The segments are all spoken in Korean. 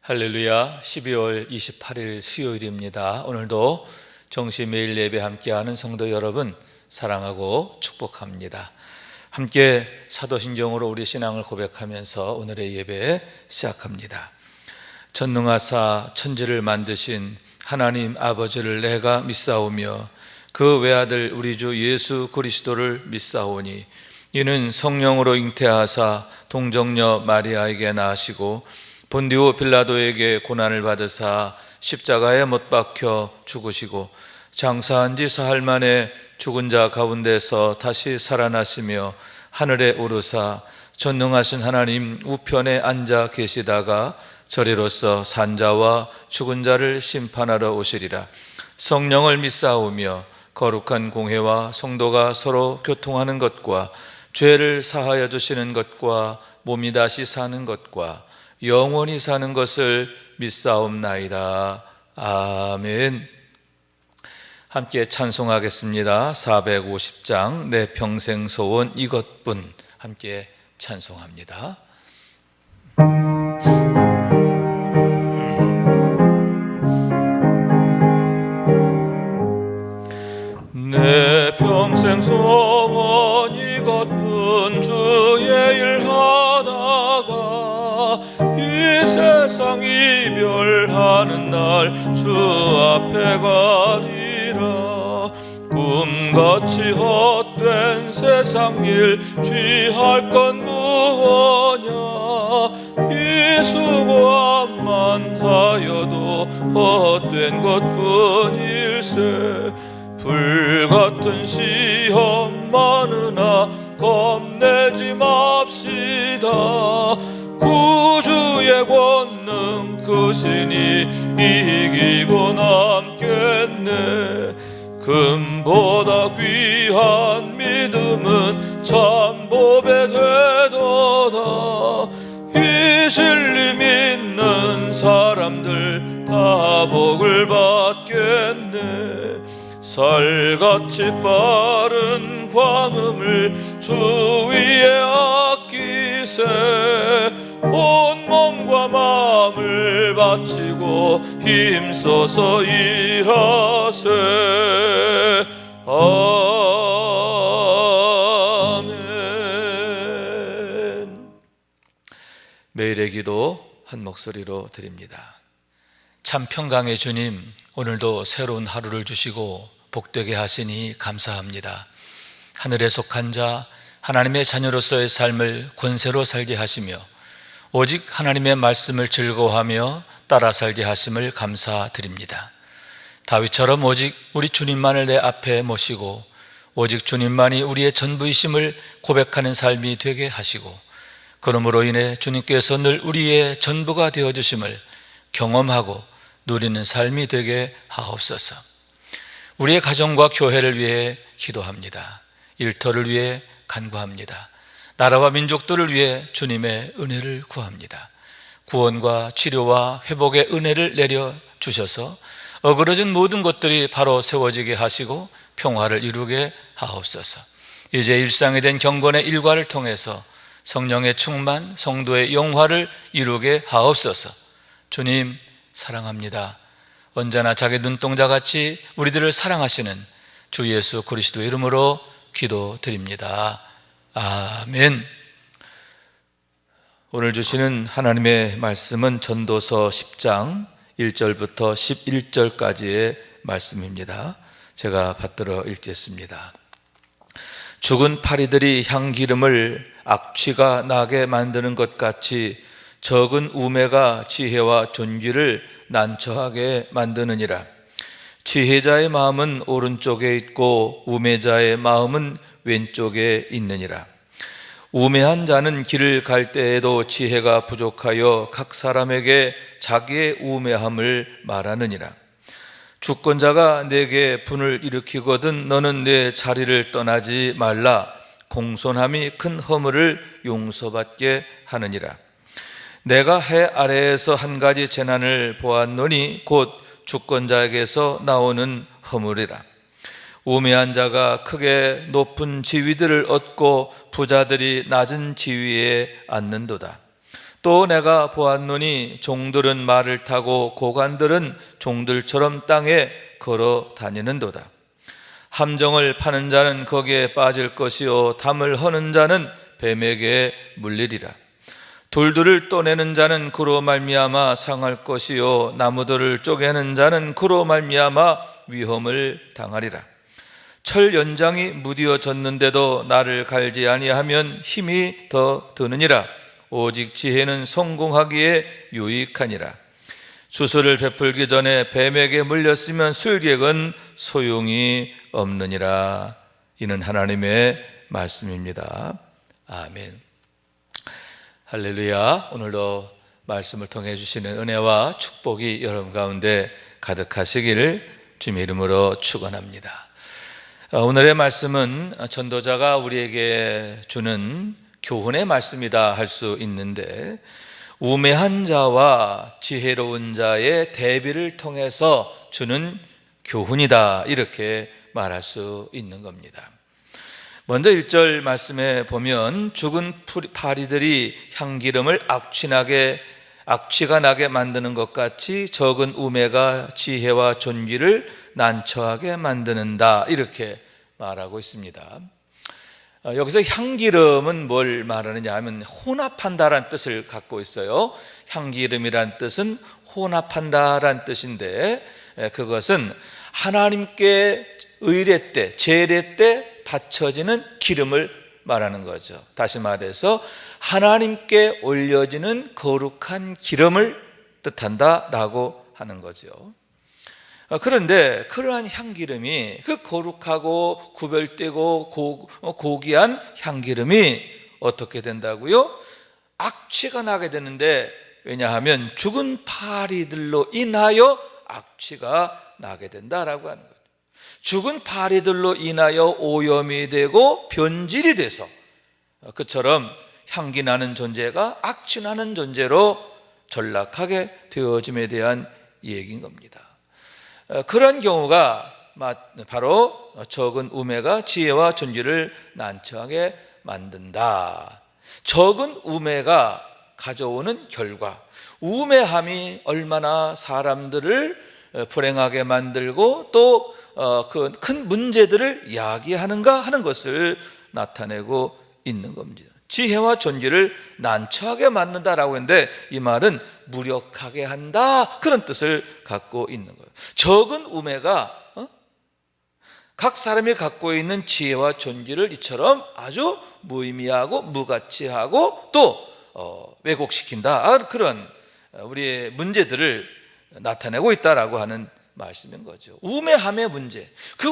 할렐루야. 12월 28일 수요일입니다. 오늘도 정시 매일 예배 함께하는 성도 여러분 사랑하고 축복합니다. 함께 사도신경으로 우리 신앙을 고백하면서 오늘의 예배 시작합니다. 전능하사 천지를 만드신 하나님 아버지를 내가 믿사오며 그 외아들 우리 주 예수 그리스도를 믿사오니 이는 성령으로 잉태하사 동정녀 마리아에게 낳으시고 본디오 빌라도에게 고난을 받으사 십자가에 못 박혀 죽으시고 장사한 지 사흘 만에 죽은 자 가운데서 다시 살아나시며 하늘에 오르사 전능하신 하나님 우편에 앉아 계시다가 저리로서 산자와 죽은 자를 심판하러 오시리라. 성령을 믿사오며 거룩한 공회와 성도가 서로 교통하는 것과 죄를 사하여 주시는 것과 몸이 다시 사는 것과 영원히 사는 것을 믿사옵나이다. 아멘. 함께 찬송하겠습니다. 450장 내 평생 소원 이것뿐 함께 찬송합니다. 내 평생 소원 이것뿐 주의 일 하다가 이 세상 이별하는 날 주 앞에 가리라. 꿈같이 헛된 세상 일 취할 건 무엇냐. 이 수고함만 하여도 헛된 것뿐일세. 불같은 시험 많으나 겁내지 맙시다. 구주의 권능 크시니 이기고 남겠네. 금보다 귀한 믿음은 참 보배 되도다. 이 진리 믿는 사람들 다 복을 받겠네. 살같이 빠른 광음을 주 위에 아끼세. 온 몸과 마음을 바치고 힘써서 일하세. 아멘. 매일의 기도 한 목소리로 드립니다. 참 평강의 주님, 오늘도 새로운 하루를 주시고 복되게 하시니 감사합니다. 하늘에 속한 자 하나님의 자녀로서의 삶을 권세로 살게 하시며 오직 하나님의 말씀을 즐거워하며 따라 살게 하심을 감사드립니다. 다윗처럼 오직 우리 주님만을 내 앞에 모시고 오직 주님만이 우리의 전부이심을 고백하는 삶이 되게 하시고 그러므로 인해 주님께서 늘 우리의 전부가 되어주심을 경험하고 누리는 삶이 되게 하옵소서. 우리의 가정과 교회를 위해 기도합니다. 일터를 위해 간구합니다. 나라와 민족들을 위해 주님의 은혜를 구합니다. 구원과 치료와 회복의 은혜를 내려주셔서 어그러진 모든 것들이 바로 세워지게 하시고 평화를 이루게 하옵소서. 이제 일상이 된 경건의 일과를 통해서 성령의 충만, 성도의 영화를 이루게 하옵소서. 주님 사랑합니다. 언제나 자기 눈동자같이 우리들을 사랑하시는 주 예수 그리스도의 이름으로 기도드립니다. 아멘. 오늘 주시는 하나님의 말씀은 전도서 10장 1절부터 11절까지의 말씀입니다. 제가 받들어 읽겠습니다. 죽은 파리들이 향기름을 악취가 나게 만드는 것 같이 적은 우매가 지혜와 존귀를 난처하게 만드느니라. 지혜자의 마음은 오른쪽에 있고 우매자의 마음은 왼쪽에 있느니라. 우매한 자는 길을 갈 때에도 지혜가 부족하여 각 사람에게 자기의 우매함을 말하느니라. 주권자가 내게 분을 일으키거든 너는 내 자리를 떠나지 말라. 공손함이 큰 허물을 용서받게 하느니라. 내가 해 아래에서 한 가지 재난을 보았노니 곧 주권자에게서 나오는 허물이라. 우매한 자가 크게 높은 지위들을 얻고 부자들이 낮은 지위에 앉는도다. 또 내가 보았노니 종들은 말을 타고 고관들은 종들처럼 땅에 걸어 다니는도다. 함정을 파는 자는 거기에 빠질 것이요 담을 허는 자는 뱀에게 물리리라. 돌들을 떠내는 자는 그로 말미암아 상할 것이요 나무들을 쪼개는 자는 그로 말미암아 위험을 당하리라. 철 연장이 무디어졌는데도 나를 갈지 아니하면 힘이 더 드느니라. 오직 지혜는 성공하기에 유익하니라. 수수를 베풀기 전에 뱀에게 물렸으면 술객은 소용이 없느니라. 이는 하나님의 말씀입니다. 아멘. 할렐루야. 오늘도 말씀을 통해 주시는 은혜와 축복이 여러분 가운데 가득하시기를 주님의 이름으로 축원합니다. 오늘의 말씀은 전도자가 우리에게 주는 교훈의 말씀이다 할 수 있는데, 우매한 자와 지혜로운 자의 대비를 통해서 주는 교훈이다, 이렇게 말할 수 있는 겁니다. 먼저 1절 말씀에 보면 죽은 파리들이 향기름을 악취가 나게 만드는 것 같이 적은 우매가 지혜와 존귀를 난처하게 만드는다, 이렇게 말하고 있습니다. 여기서 향기름은 뭘 말하느냐 하면 혼합한다라는 뜻을 갖고 있어요. 향기름이란 뜻은 혼합한다라는 뜻인데, 그것은 하나님께 의례 때, 제례 때 바쳐지는 기름을 말하는 거죠. 다시 말해서 하나님께 올려지는 거룩한 기름을 뜻한다라고 하는 거죠. 그런데 그러한 향기름이, 그 거룩하고 구별되고 고귀한 향기름이 어떻게 된다고요? 악취가 나게 되는데, 왜냐하면 죽은 파리들로 인하여 악취가 나게 된다라고 하는 거죠. 죽은 파리들로 인하여 오염이 되고 변질이 돼서 그처럼 향기 나는 존재가 악취 나는 존재로 전락하게 되어짐에 대한 얘기인 겁니다. 그런 경우가 바로 적은 우매가 지혜와 존귀를 난처하게 만든다. 적은 우매가 가져오는 결과, 우매함이 얼마나 사람들을 불행하게 만들고 또 그 큰 문제들을 야기하는가 하는 것을 나타내고 있는 겁니다. 지혜와 존귀를 난처하게 만든다라고 했는데, 이 말은 무력하게 한다, 그런 뜻을 갖고 있는 거예요. 적은 우매가 각 사람이 갖고 있는 지혜와 존귀를 이처럼 아주 무의미하고 무가치하고 또 왜곡시킨다, 그런 우리의 문제들을 나타내고 있다라고 하는 말씀인 거죠. 우매함의 문제, 그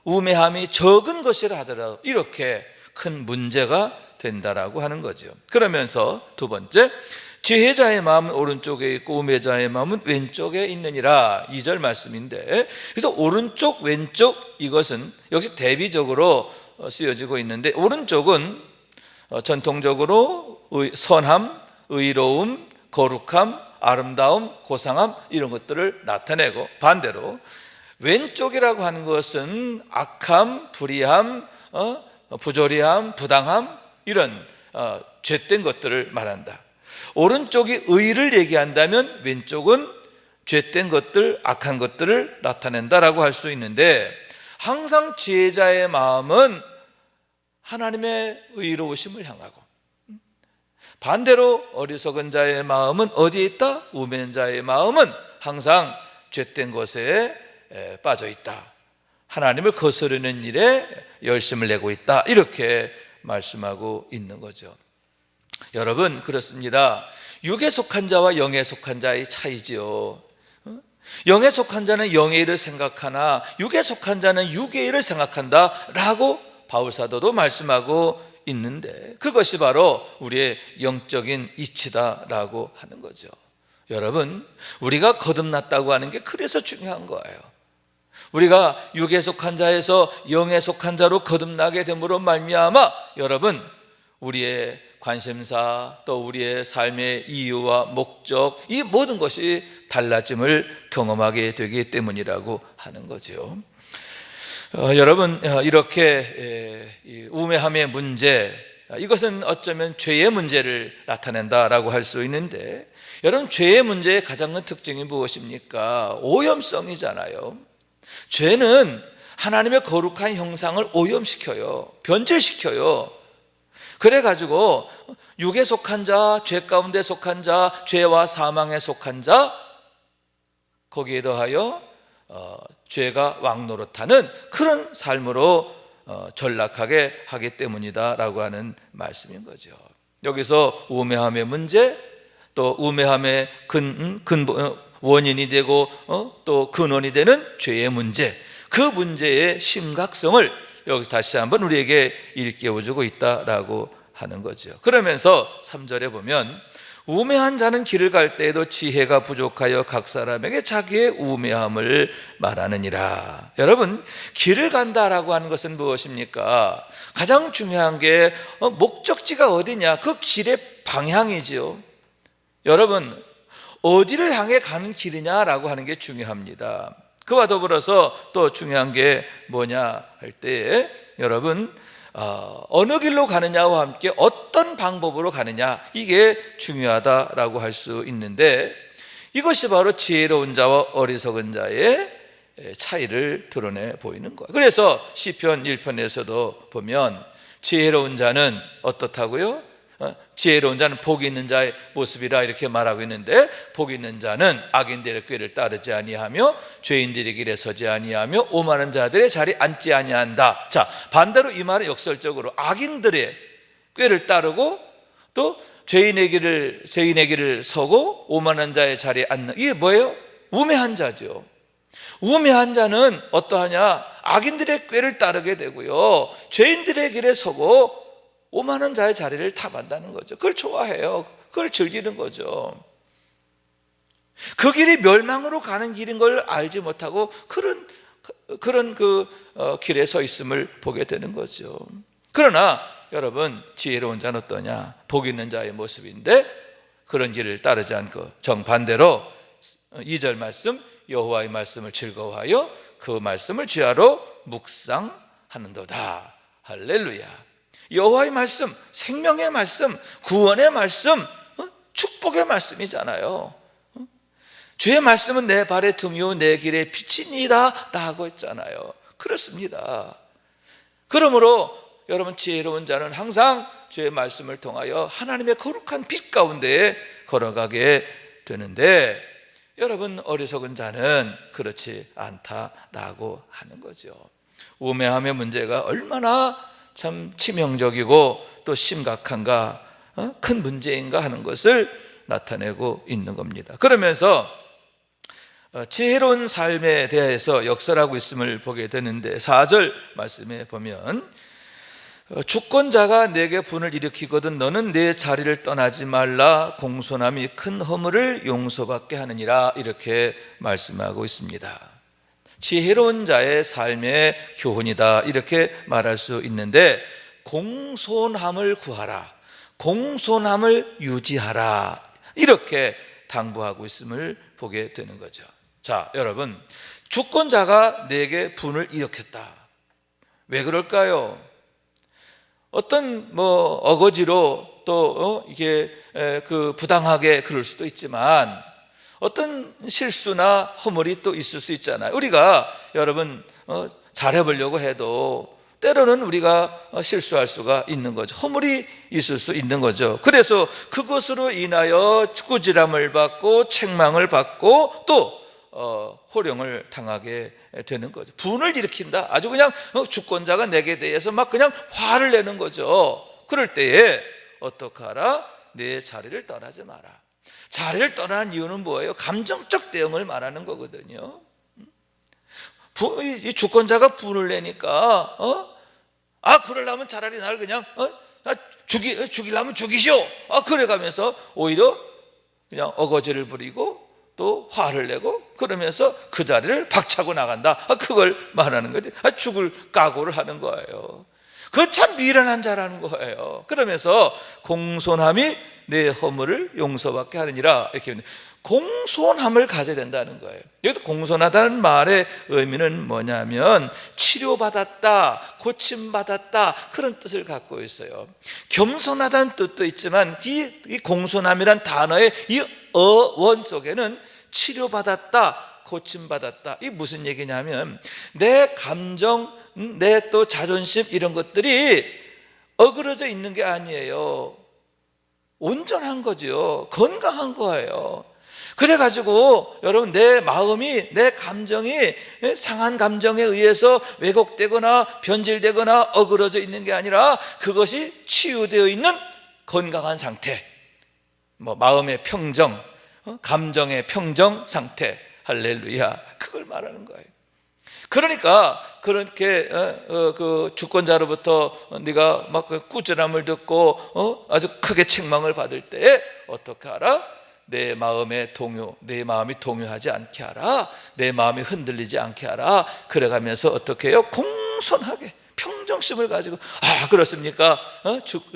우매함이 적은 것이라 하더라도 이렇게 큰 문제가 된다라고 하는 거죠. 그러면서 두 번째, 지혜자의 마음은 오른쪽에 있고 우매자의 마음은 왼쪽에 있느니라, 2절 말씀인데, 그래서 오른쪽 왼쪽, 이것은 역시 대비적으로 쓰여지고 있는데, 오른쪽은 전통적으로 선함, 의로움, 거룩함, 아름다움, 고상함, 이런 것들을 나타내고, 반대로 왼쪽이라고 하는 것은 악함, 불의함, 부조리함, 부당함, 이런 죄된 것들을 말한다. 오른쪽이 의를 얘기한다면 왼쪽은 죄된 것들, 악한 것들을 나타낸다라고 할 수 있는데, 항상 지혜자의 마음은 하나님의 의로우심을 향하고, 반대로 어리석은 자의 마음은 어디에 있다? 우매한 자의 마음은 항상 죄된 것에 빠져 있다. 하나님을 거스르는 일에 열심을 내고 있다, 이렇게 말씀하고 있는 거죠. 여러분, 그렇습니다. 육에 속한 자와 영에 속한 자의 차이지요. 영에 속한 자는 영의 일을 생각하나 육에 속한 자는 육의 일을 생각한다 라고 바울사도도 말씀하고 있는데, 그것이 바로 우리의 영적인 이치다라고 하는 거죠. 여러분, 우리가 거듭났다고 하는 게 그래서 중요한 거예요. 우리가 육에 속한 자에서 영에 속한 자로 거듭나게 됨으로 말미암아 여러분, 우리의 관심사, 또 우리의 삶의 이유와 목적, 이 모든 것이 달라짐을 경험하게 되기 때문이라고 하는 거죠. 여러분, 이렇게 우매함의 문제, 이것은 어쩌면 죄의 문제를 나타낸다라고 할 수 있는데, 여러분, 죄의 문제의 가장 큰 특징이 무엇입니까? 오염성이잖아요. 죄는 하나님의 거룩한 형상을 오염시켜요. 변질시켜요. 그래가지고 육에 속한 자, 죄 가운데 속한 자, 죄와 사망에 속한 자, 거기에 더하여 죄가 왕노릇하는 그런 삶으로 전락하게 하기 때문이다라고 하는 말씀인 거죠. 여기서 우매함의 문제, 또 우매함의 원인이 되고 또 근원이 되는 죄의 문제, 그 문제의 심각성을 여기서 다시 한번 우리에게 일깨워주고 있다라고 하는 거죠. 그러면서 3절에 보면 우매한 자는 길을 갈 때에도 지혜가 부족하여 각 사람에게 자기의 우매함을 말하느니라. 여러분, 길을 간다라고 하는 것은 무엇입니까? 가장 중요한 게 목적지가 어디냐, 그 길의 방향이지요. 여러분, 어디를 향해 가는 길이냐라고 하는 게 중요합니다. 그와 더불어서 또 중요한 게 뭐냐 할 때, 여러분, 어느 길로 가느냐와 함께 어떤 방법으로 가느냐, 이게 중요하다라고 할 수 있는데, 이것이 바로 지혜로운 자와 어리석은 자의 차이를 드러내 보이는 거예요. 그래서 시편 1편에서도 보면 지혜로운 자는 어떻다고요? 지혜로운 자는 복이 있는 자의 모습이라 이렇게 말하고 있는데, 복이 있는 자는 악인들의 꾀를 따르지 아니하며 죄인들의 길에 서지 아니하며 오만한 자들의 자리에 앉지 아니한다. 자, 반대로 이 말은 역설적으로 악인들의 꾀를 따르고 또 죄인의 길을 서고 오만한 자의 자리에 앉는, 이게 뭐예요? 우매한 자죠. 우매한 자는 어떠하냐? 악인들의 꾀를 따르게 되고요, 죄인들의 길에 서고 오만한 자의 자리를 탐한다는 거죠. 그걸 좋아해요. 그걸 즐기는 거죠. 그 길이 멸망으로 가는 길인 걸 알지 못하고 그런 길에 서 있음을 보게 되는 거죠. 그러나 여러분, 지혜로운 자는 어떠냐? 복 있는 자의 모습인데 그런 길을 따르지 않고 정반대로 2절 말씀, 여호와의 말씀을 즐거워하여 그 말씀을 주야로 묵상하는도다. 할렐루야. 여호와의 말씀, 생명의 말씀, 구원의 말씀, 축복의 말씀이잖아요. 주의 말씀은 내 발의 등이요 내 길의 빛이니라 라고 했잖아요. 그렇습니다. 그러므로 여러분, 지혜로운 자는 항상 주의 말씀을 통하여 하나님의 거룩한 빛 가운데 걸어가게 되는데, 여러분, 어리석은 자는 그렇지 않다라고 하는 거죠. 우매함의 문제가 얼마나 참 치명적이고 또 심각한가, 큰 문제인가 하는 것을 나타내고 있는 겁니다. 그러면서 지혜로운 삶에 대해서 역설하고 있음을 보게 되는데, 4절 말씀에 보면 주권자가 내게 분을 일으키거든 너는 내 자리를 떠나지 말라. 공손함이 큰 허물을 용서받게 하느니라. 이렇게 말씀하고 있습니다. 지혜로운 자의 삶의 교훈이다, 이렇게 말할 수 있는데, 공손함을 구하라, 공손함을 유지하라, 이렇게 당부하고 있음을 보게 되는 거죠. 자, 여러분, 주권자가 내게 분을 일으켰다. 왜 그럴까요? 어떤 어거지로 또 이게 부당하게 그럴 수도 있지만, 어떤 실수나 허물이 또 있을 수 있잖아요. 우리가 여러분 잘해보려고 해도 때로는 우리가 실수할 수가 있는 거죠. 허물이 있을 수 있는 거죠. 그래서 그것으로 인하여 꾸지람을 받고 책망을 받고 또 호령을 당하게 되는 거죠. 분을 일으킨다. 아주 그냥 주권자가 내게 대해서 막 그냥 화를 내는 거죠. 그럴 때에 어떡하라? 내 자리를 떠나지 마라. 자리를 떠나는 이유는 뭐예요? 감정적 대응을 말하는 거거든요. 이 주권자가 분을 내니까 그러려면 차라리 나를 그냥 죽이려면 죽이시오. 그래가면서 오히려 그냥 어거지를 부리고 또 화를 내고 그러면서 그 자리를 박차고 나간다. 그걸 말하는 거지. 죽을 각오를 하는 거예요. 그건 참 미련한 자라는 거예요. 그러면서 공손함이 내 허물을 용서받게 하느니라. 이렇게 공손함을 가져야 된다는 거예요. 여기서 공손하다는 말의 의미는 뭐냐면 치료받았다, 고침받았다, 그런 뜻을 갖고 있어요. 겸손하다는 뜻도 있지만 이 공손함이란 단어의 이 어원 속에는 치료받았다, 고침받았다, 이게 무슨 얘기냐면 내 감정, 내 또 자존심, 이런 것들이 어그러져 있는 게 아니에요. 온전한 거죠. 건강한 거예요. 그래가지고 여러분, 내 마음이, 내 감정이 상한 감정에 의해서 왜곡되거나 변질되거나 어그러져 있는 게 아니라 그것이 치유되어 있는 건강한 상태, 마음의 평정, 감정의 평정 상태, 할렐루야, 그걸 말하는 거예요. 그러니까 그렇게 그 주권자로부터 네가 막 꾸지람을 듣고 아주 크게 책망을 받을 때에 어떻게 하라? 내 마음의 동요, 내 마음이 동요하지 않게 하라, 내 마음이 흔들리지 않게 하라. 그래가면서 어떻게 해요? 공손하게 평정심을 가지고, 아 그렇습니까?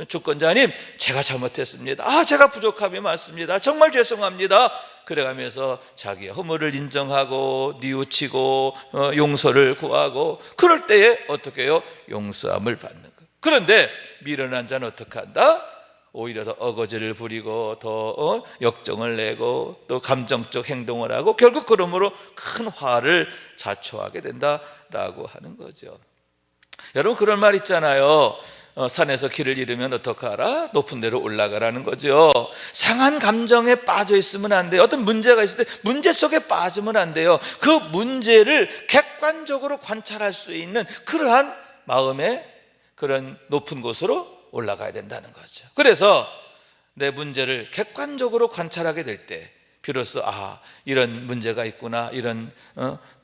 주권자님, 제가 잘못했습니다. 제가 부족함이 많습니다. 정말 죄송합니다. 그래가면서 자기의 허물을 인정하고 뉘우치고 용서를 구하고, 그럴 때에 어떻게 해요? 용서함을 받는 거예요. 그런데 미련한 자는 어떻게 한다? 오히려 더 어거지를 부리고 더 역정을 내고 또 감정적 행동을 하고 결국 그러므로 큰 화를 자초하게 된다라고 하는 거죠. 여러분, 그런 말 있잖아요. 산에서 길을 잃으면 어떡하라? 높은 데로 올라가라는 거죠. 상한 감정에 빠져 있으면 안 돼요. 어떤 문제가 있을 때 문제 속에 빠지면 안 돼요. 그 문제를 객관적으로 관찰할 수 있는 그러한 마음의 그런 높은 곳으로 올라가야 된다는 거죠. 그래서 내 문제를 객관적으로 관찰하게 될 때 비로소 이런 문제가 있구나, 이런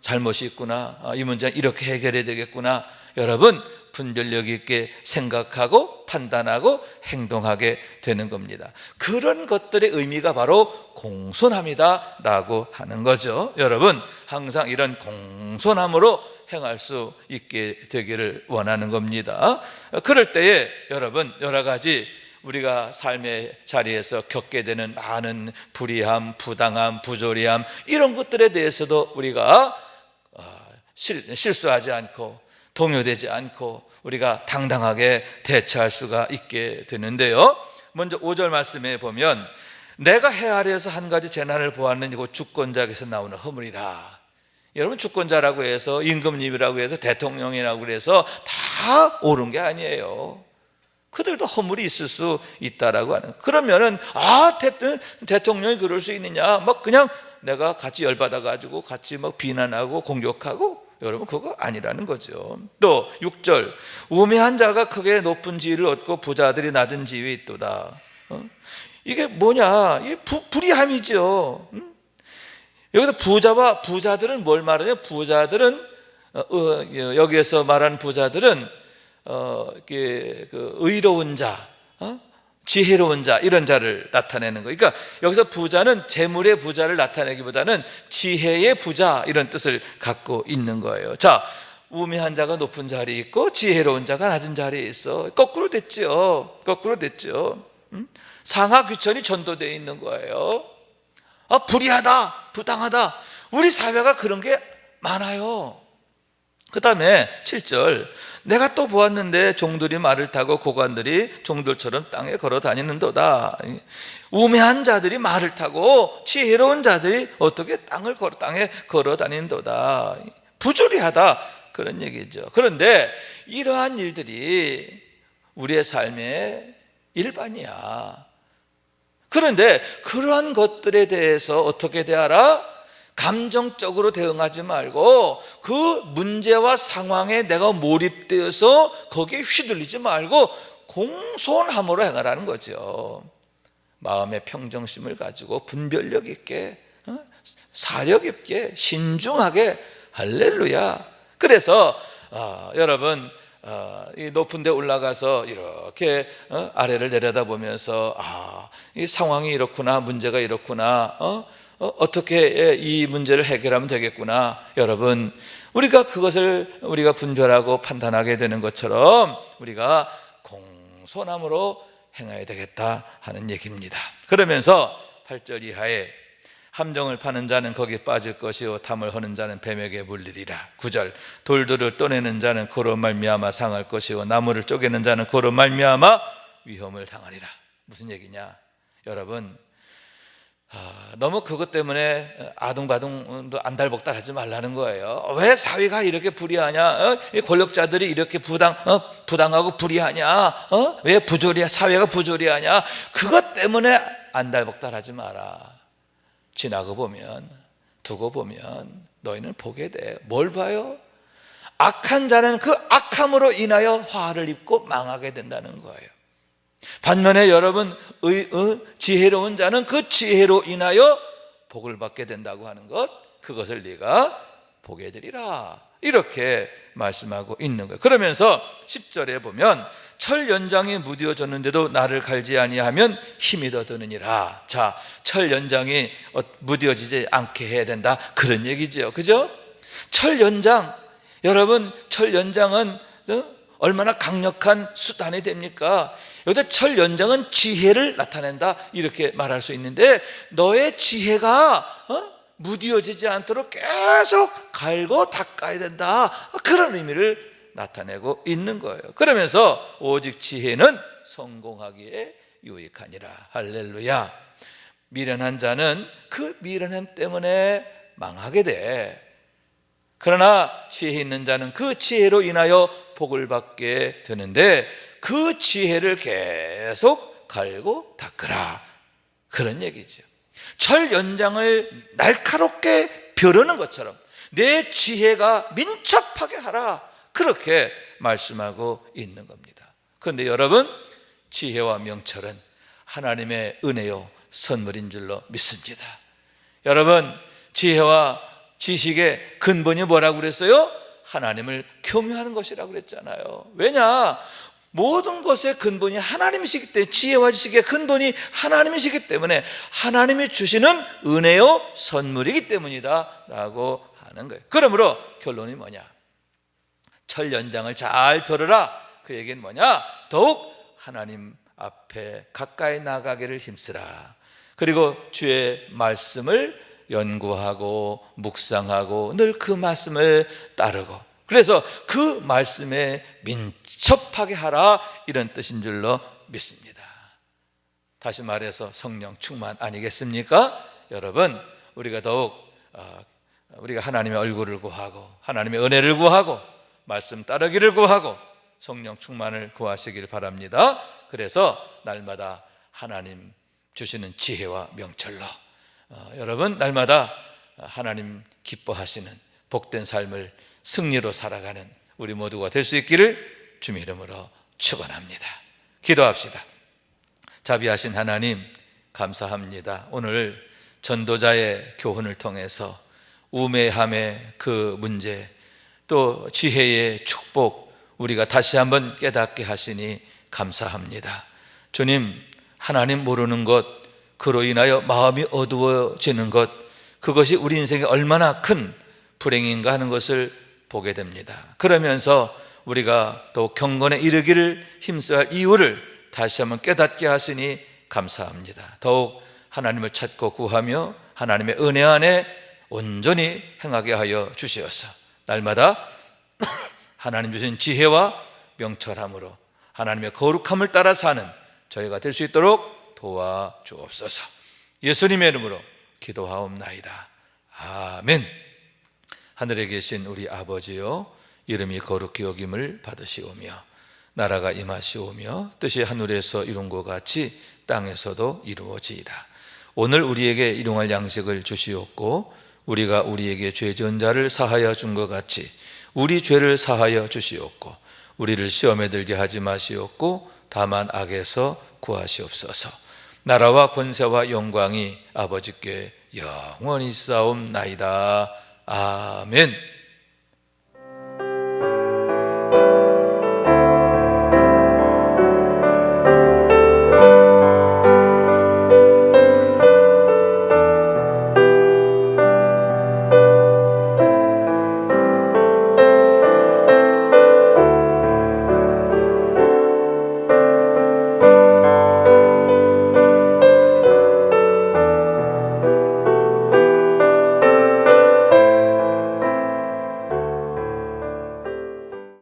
잘못이 있구나, 이 문제는 이렇게 해결해야 되겠구나. 여러분, 분별력 있게 생각하고 판단하고 행동하게 되는 겁니다. 그런 것들의 의미가 바로 공손함이다 라고 하는 거죠. 여러분, 항상 이런 공손함으로 행할 수 있게 되기를 원하는 겁니다. 그럴 때에 여러분, 여러 가지 우리가 삶의 자리에서 겪게 되는 많은 불의함, 부당함, 부조리함, 이런 것들에 대해서도 우리가 실수하지 않고 동요되지 않고 우리가 당당하게 대처할 수가 있게 되는데요. 먼저 5절 말씀에 보면 내가 헤아려서 한 가지 재난을 보았느니 이거 주권자에게서 나오는 허물이라. 여러분, 주권자라고 해서 임금님이라고 해서 대통령이라고 해서 다 옳은 게 아니에요. 그들도 허물이 있을 수 있다라고 하는. 그러면은 대통령이 그럴 수 있느냐? 막 그냥 내가 같이 열받아 가지고 같이 막 비난하고 공격하고, 여러분, 그거 아니라는 거죠. 또 6절, 우매한 자가 크게 높은 지위를 얻고 부자들이 낮은 지위에 있도다. 이게 뭐냐? 이게 불의함이죠. 여기서 부자와 부자들은 뭘 말하냐? 부자들은 여기에서 말하는 부자들은 의로운 자, 지혜로운 자, 이런 자를 나타내는 거예요. 그러니까 여기서 부자는 재물의 부자를 나타내기보다는 지혜의 부자, 이런 뜻을 갖고 있는 거예요. 자, 우매한 자가 높은 자리에 있고 지혜로운 자가 낮은 자리에 있어. 거꾸로 됐죠. 거꾸로 됐죠. 상하 귀천이 전도되어 있는 거예요. 불의하다, 부당하다. 우리 사회가 그런 게 많아요. 그 다음에 7절, 내가 또 보았는데 종들이 말을 타고 고관들이 종들처럼 땅에 걸어 다니는도다. 우매한 자들이 말을 타고 지혜로운 자들이 어떻게 땅에 걸어 다니는도다. 부조리하다, 그런 얘기죠. 그런데 이러한 일들이 우리의 삶의 일반이야. 그런데 그러한 것들에 대해서 어떻게 대하라? 감정적으로 대응하지 말고 그 문제와 상황에 내가 몰입되어서 거기에 휘둘리지 말고 공손함으로 행하라는 거죠. 마음의 평정심을 가지고 분별력 있게, 사력 있게, 신중하게, 할렐루야. 그래서 여러분, 이 높은 데 올라가서 이렇게 아래를 내려다보면서 이 상황이 이렇구나, 문제가 이렇구나, 어떻게 이 문제를 해결하면 되겠구나. 여러분, 우리가 그것을 우리가 분별하고 판단하게 되는 것처럼 우리가 공손함으로 행해야 되겠다 하는 얘기입니다. 그러면서 8절 이하에 함정을 파는 자는 거기 빠질 것이요 탐을 하는 자는 뱀에게 물리리라. 9절 돌들을 떠내는 자는 그로 말미암아 상할 것이요 나무를 쪼개는 자는 그로 말미암아 위험을 당하리라. 무슨 얘기냐? 여러분, 너무 그것 때문에 아둥바둥도 안달복달하지 말라는 거예요. 왜 사회가 이렇게 불의하냐? 권력자들이 이렇게 부당하고 불의하냐? 왜 부조리야? 사회가 부조리하냐? 그것 때문에 안달복달하지 마라. 지나고 보면, 두고 보면 너희는 보게 돼. 뭘 봐요? 악한 자는 그 악함으로 인하여 화를 입고 망하게 된다는 거예요. 반면에 여러분, 지혜로운 자는 그 지혜로 인하여 복을 받게 된다고 하는 것, 그것을 네가 보게 되리라, 이렇게 말씀하고 있는 거예요. 그러면서 10절에 보면 철 연장이 무디어졌는데도 나를 갈지 아니하면 힘이 더 드느니라. 자, 철 연장이 무디어지지 않게 해야 된다, 그런 얘기죠. 그죠? 철 연장, 여러분, 철 연장은 얼마나 강력한 수단이 됩니까? 여기서 철 연장은 지혜를 나타낸다, 이렇게 말할 수 있는데, 너의 지혜가 무디어지지 않도록 계속 갈고 닦아야 된다, 그런 의미를 나타내고 있는 거예요. 그러면서 오직 지혜는 성공하기에 유익하니라. 할렐루야. 미련한 자는 그 미련함 때문에 망하게 돼. 그러나 지혜 있는 자는 그 지혜로 인하여 복을 받게 되는데, 그 지혜를 계속 갈고 닦으라, 그런 얘기죠. 철 연장을 날카롭게 벼르는 것처럼 내 지혜가 민첩하게 하라, 그렇게 말씀하고 있는 겁니다. 그런데 여러분, 지혜와 명철은 하나님의 은혜요 선물인 줄로 믿습니다. 여러분, 지혜와 지식의 근본이 뭐라고 그랬어요? 하나님을 경외하는 것이라고 그랬잖아요. 왜냐? 모든 것의 근본이 하나님이시기 때문에, 지혜와 지식의 근본이 하나님이시기 때문에 하나님이 주시는 은혜요 선물이기 때문이다 라고 하는 거예요. 그러므로 결론이 뭐냐? 철 연장을 잘 벼르라, 그 얘기는 뭐냐? 더욱 하나님 앞에 가까이 나가기를 힘쓰라. 그리고 주의 말씀을 연구하고 묵상하고 늘 그 말씀을 따르고, 그래서 그 말씀에 민첩하게 하라, 이런 뜻인 줄로 믿습니다. 다시 말해서 성령 충만 아니겠습니까? 여러분, 우리가 더욱 우리가 하나님의 얼굴을 구하고 하나님의 은혜를 구하고 말씀 따르기를 구하고 성령 충만을 구하시길 바랍니다. 그래서 날마다 하나님 주시는 지혜와 명철로 여러분, 날마다 하나님 기뻐하시는 복된 삶을 승리로 살아가는 우리 모두가 될 수 있기를 주님의 이름으로 축원합니다. 기도합시다. 자비하신 하나님, 감사합니다. 오늘 전도자의 교훈을 통해서 우매함의 그 문제, 또 지혜의 축복, 우리가 다시 한번 깨닫게 하시니 감사합니다. 주님, 하나님 모르는 것, 그로 인하여 마음이 어두워지는 것, 그것이 우리 인생에 얼마나 큰 불행인가 하는 것을 보게 됩니다. 그러면서 우리가 또 경건에 이르기를 힘써야 할 이유를 다시 한번 깨닫게 하시니 감사합니다. 더욱 하나님을 찾고 구하며 하나님의 은혜 안에 온전히 행하게 하여 주시옵소서. 날마다 하나님 주신 지혜와 명철함으로 하나님의 거룩함을 따라 사는 저희가 될 수 있도록 도와주옵소서. 예수님의 이름으로 기도하옵나이다. 아멘. 하늘에 계신 우리 아버지여, 이름이 거룩히 여김을 받으시오며 나라가 임하시오며 뜻이 하늘에서 이룬 것 같이 땅에서도 이루어지이다. 오늘 우리에게 일용할 양식을 주시옵고 우리가 우리에게 죄 지은 자를 사하여 준 것 같이 우리 죄를 사하여 주시옵고 우리를 시험에 들게 하지 마시옵고 다만 악에서 구하시옵소서. 나라와 권세와 영광이 아버지께 영원히 있사옵나이다. 아멘.